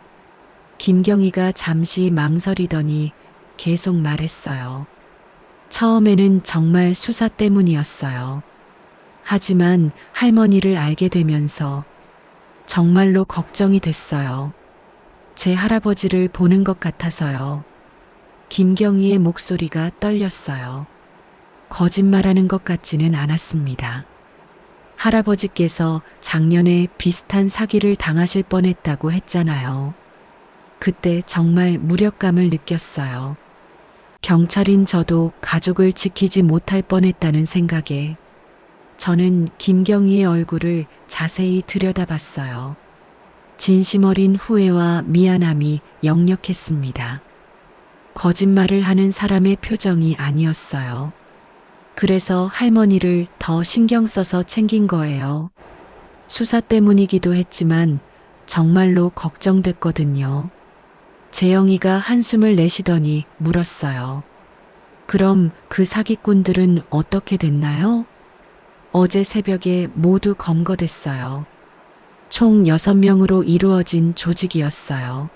김경희가 잠시 망설이더니 계속 말했어요. 처음에는 정말 수사 때문이었어요. 하지만 할머니를 알게 되면서 정말로 걱정이 됐어요. 제 할아버지를 보는 것 같아서요. 김경희의 목소리가 떨렸어요. 거짓말하는 것 같지는 않았습니다. 할아버지께서 작년에 비슷한 사기를 당하실 뻔했다고 했잖아요. 그때 정말 무력감을 느꼈어요. 경찰인 저도 가족을 지키지 못할 뻔했다는 생각에 저는 김경희의 얼굴을 자세히 들여다봤어요. 진심 어린 후회와 미안함이 역력했습니다. 거짓말을 하는 사람의 표정이 아니었어요. 그래서 할머니를 더 신경 써서 챙긴 거예요. 수사 때문이기도 했지만 정말로 걱정됐거든요. 재영이가 한숨을 내쉬더니 물었어요. 그럼 그 사기꾼들은 어떻게 됐나요? 어제 새벽에 모두 검거됐어요. 총 6명으로 이루어진 조직이었어요.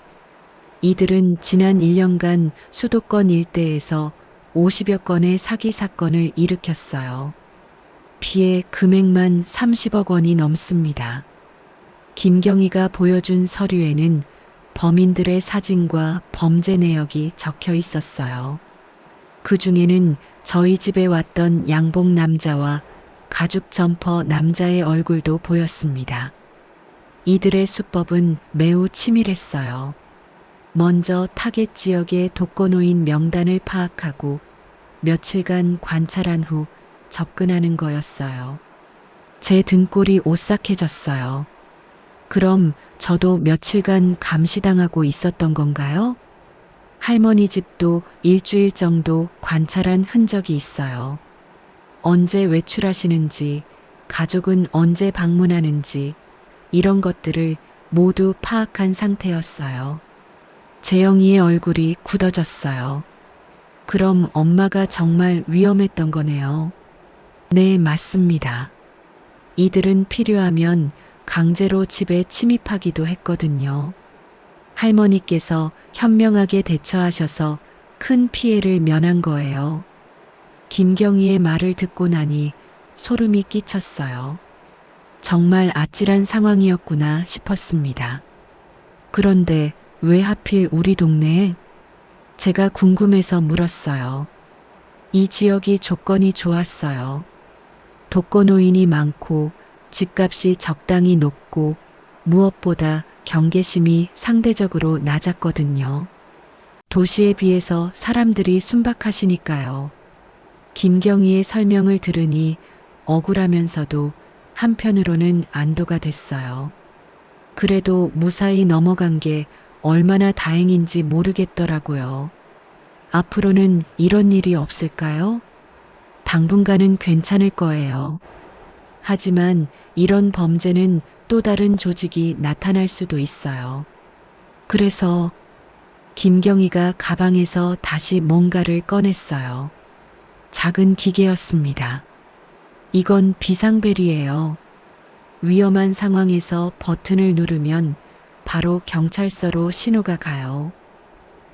이들은 지난 1년간 수도권 일대에서 50여 건의 사기 사건을 일으켰어요. 피해 금액만 30억 원이 넘습니다. 김경희가 보여준 서류에는 범인들의 사진과 범죄 내역이 적혀 있었어요. 그 중에는 저희 집에 왔던 양복 남자와 가죽 점퍼 남자의 얼굴도 보였습니다. 이들의 수법은 매우 치밀했어요. 먼저 타겟 지역의 독거노인 명단을 파악하고 며칠간 관찰한 후 접근하는 거였어요. 제 등골이 오싹해졌어요. 그럼 저도 며칠간 감시당하고 있었던 건가요? 할머니 집도 일주일 정도 관찰한 흔적이 있어요. 언제 외출하시는지, 가족은 언제 방문하는지, 이런 것들을 모두 파악한 상태였어요. 재영이의 얼굴이 굳어졌어요. 그럼 엄마가 정말 위험했던 거네요. 네, 맞습니다. 이들은 필요하면 강제로 집에 침입하기도 했거든요. 할머니께서 현명하게 대처하셔서 큰 피해를 면한 거예요. 김경희의 말을 듣고 나니 소름이 끼쳤어요. 정말 아찔한 상황이었구나 싶었습니다. 그런데 왜 하필 우리 동네에? 제가 궁금해서 물었어요. 이 지역이 조건이 좋았어요. 독거노인이 많고 집값이 적당히 높고 무엇보다 경계심이 상대적으로 낮았거든요. 도시에 비해서 사람들이 순박하시니까요. 김경희의 설명을 들으니 억울하면서도 한편으로는 안도가 됐어요. 그래도 무사히 넘어간 게 얼마나 다행인지 모르겠더라고요. 앞으로는 이런 일이 없을까요? 당분간은 괜찮을 거예요. 하지만 이런 범죄는 또 다른 조직이 나타날 수도 있어요. 그래서 김경희가 가방에서 다시 뭔가를 꺼냈어요. 작은 기계였습니다. 이건 비상벨이에요. 위험한 상황에서 버튼을 누르면 바로 경찰서로 신호가 가요.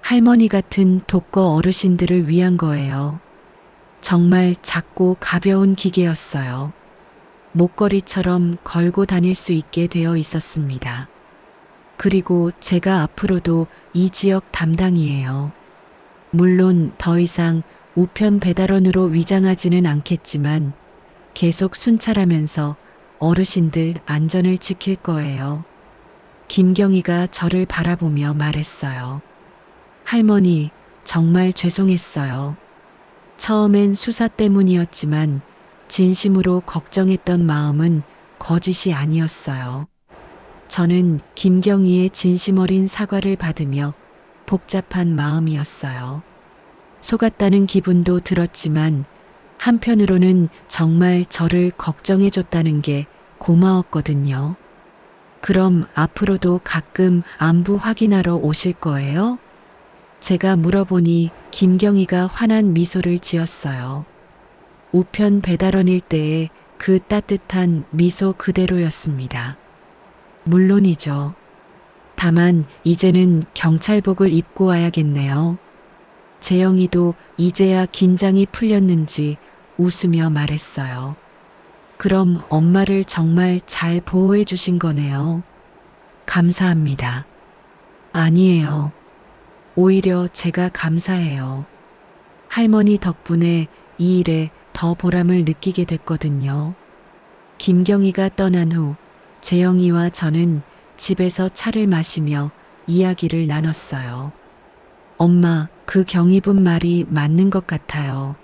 할머니 같은 독거 어르신들을 위한 거예요. 정말 작고 가벼운 기계였어요. 목걸이처럼 걸고 다닐 수 있게 되어 있었습니다. 그리고 제가 앞으로도 이 지역 담당이에요. 물론 더 이상 우편 배달원으로 위장하지는 않겠지만 계속 순찰하면서 어르신들 안전을 지킬 거예요. 김경희가 저를 바라보며 말했어요. 할머니, 정말 죄송했어요. 처음엔 수사 때문이었지만 진심으로 걱정했던 마음은 거짓이 아니었어요. 저는 김경희의 진심 어린 사과를 받으며 복잡한 마음이었어요. 속았다는 기분도 들었지만 한편으로는 정말 저를 걱정해줬다는 게 고마웠거든요. 그럼 앞으로도 가끔 안부 확인하러 오실 거예요? 제가 물어보니 김경희가 환한 미소를 지었어요. 우편 배달원일 때의 그 따뜻한 미소 그대로였습니다. 물론이죠. 다만 이제는 경찰복을 입고 와야겠네요. 재영이도 이제야 긴장이 풀렸는지 웃으며 말했어요. 그럼 엄마를 정말 잘 보호해 주신 거네요. 감사합니다. 아니에요. 오히려 제가 감사해요. 할머니 덕분에 이 일에 더 보람을 느끼게 됐거든요. 김경희가 떠난 후 재영이와 저는 집에서 차를 마시며 이야기를 나눴어요. 엄마, 그 경희분 말이 맞는 것 같아요.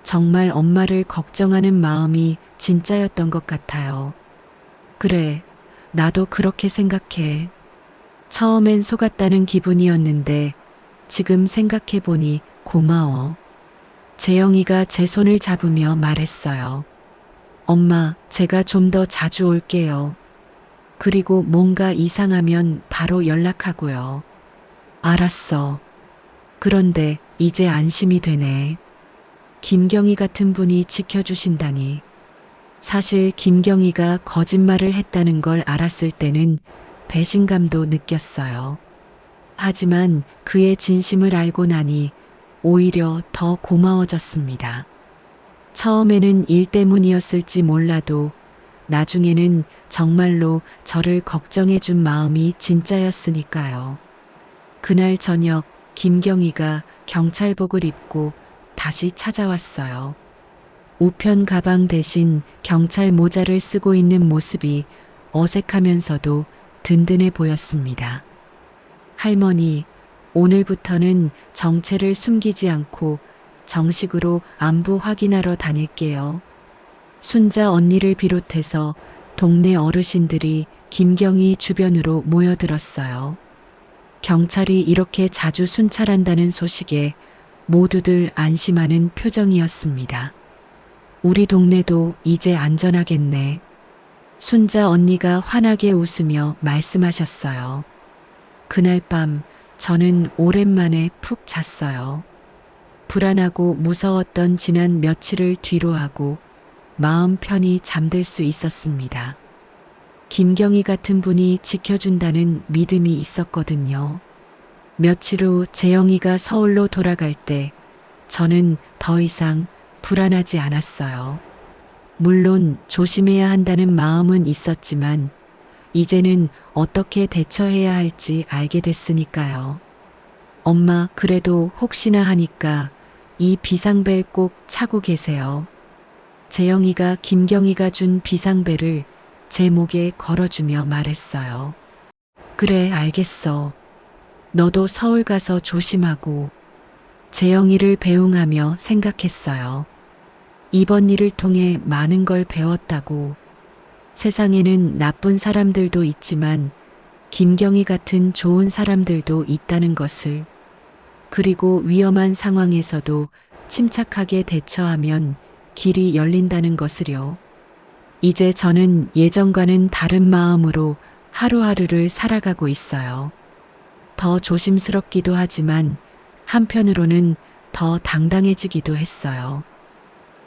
정말 엄마를 걱정하는 마음이 진짜였던 것 같아요. 그래, 나도 그렇게 생각해. 처음엔 속았다는 기분이었는데 지금 생각해보니 고마워. 재영이가 제 손을 잡으며 말했어요. 엄마, 제가 좀 더 자주 올게요. 그리고 뭔가 이상하면 바로 연락하고요. 알았어. 그런데 이제 안심이 되네. 김경희 같은 분이 지켜주신다니. 사실 김경희가 거짓말을 했다는 걸 알았을 때는 배신감도 느꼈어요. 하지만 그의 진심을 알고 나니 오히려 더 고마워졌습니다. 처음에는 일 때문이었을지 몰라도 나중에는 정말로 저를 걱정해 준 마음이 진짜였으니까요. 그날 저녁 김경희가 경찰복을 입고 다시 찾아왔어요. 우편 가방 대신 경찰 모자를 쓰고 있는 모습이 어색하면서도 든든해 보였습니다. 할머니, 오늘부터는 정체를 숨기지 않고 정식으로 안부 확인하러 다닐게요. 순자 언니를 비롯해서 동네 어르신들이 김경희 주변으로 모여들었어요. 경찰이 이렇게 자주 순찰한다는 소식에 모두들 안심하는 표정이었습니다. 우리 동네도 이제 안전하겠네. 순자 언니가 환하게 웃으며 말씀하셨어요. 그날 밤 저는 오랜만에 푹 잤어요. 불안하고 무서웠던 지난 며칠을 뒤로하고 마음 편히 잠들 수 있었습니다. 김경희 같은 분이 지켜준다는 믿음이 있었거든요. 며칠 후 재영이가 서울로 돌아갈 때 저는 더 이상 불안하지 않았어요. 물론 조심해야 한다는 마음은 있었지만 이제는 어떻게 대처해야 할지 알게 됐으니까요. 엄마, 그래도 혹시나 하니까 이 비상벨 꼭 차고 계세요. 재영이가 김경희가 준 비상벨을 제 목에 걸어주며 말했어요. 그래, 알겠어. 너도 서울 가서 조심하고. 재영이를 배웅하며 생각했어요. 이번 일을 통해 많은 걸 배웠다고. 세상에는 나쁜 사람들도 있지만 김경희 같은 좋은 사람들도 있다는 것을. 그리고 위험한 상황에서도 침착하게 대처하면 길이 열린다는 것을요. 이제 저는 예전과는 다른 마음으로 하루하루를 살아가고 있어요. 더 조심스럽기도 하지만 한편으로는 더 당당해지기도 했어요.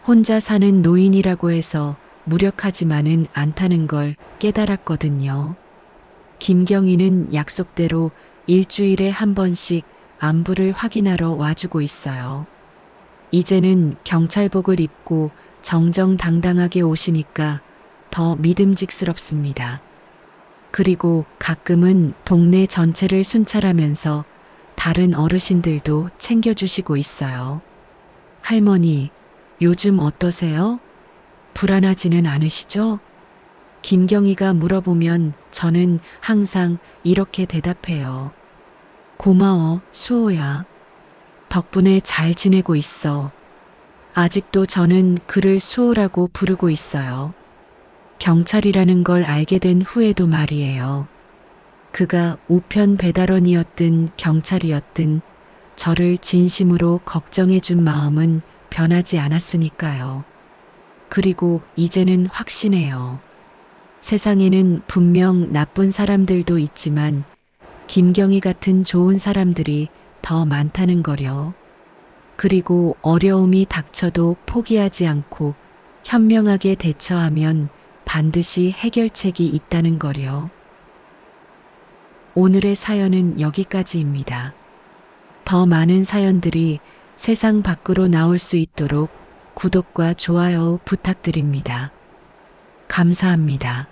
혼자 사는 노인이라고 해서 무력하지만은 않다는 걸 깨달았거든요. 김경희는 약속대로 일주일에 한 번씩 안부를 확인하러 와주고 있어요. 이제는 경찰복을 입고 정정당당하게 오시니까 더 믿음직스럽습니다. 그리고 가끔은 동네 전체를 순찰하면서 다른 어르신들도 챙겨주시고 있어요. 할머니, 요즘 어떠세요? 불안하지는 않으시죠? 김경희가 물어보면 저는 항상 이렇게 대답해요. 고마워, 수호야. 덕분에 잘 지내고 있어. 아직도 저는 그를 수호라고 부르고 있어요. 경찰이라는 걸 알게 된 후에도 말이에요. 그가 우편 배달원이었든 경찰이었든 저를 진심으로 걱정해 준 마음은 변하지 않았으니까요. 그리고 이제는 확신해요. 세상에는 분명 나쁜 사람들도 있지만 김경희 같은 좋은 사람들이 더 많다는 거요. 그리고 어려움이 닥쳐도 포기하지 않고 현명하게 대처하면 반드시 해결책이 있다는 거요. 오늘의 사연은 여기까지입니다. 더 많은 사연들이 세상 밖으로 나올 수 있도록 구독과 좋아요 부탁드립니다. 감사합니다.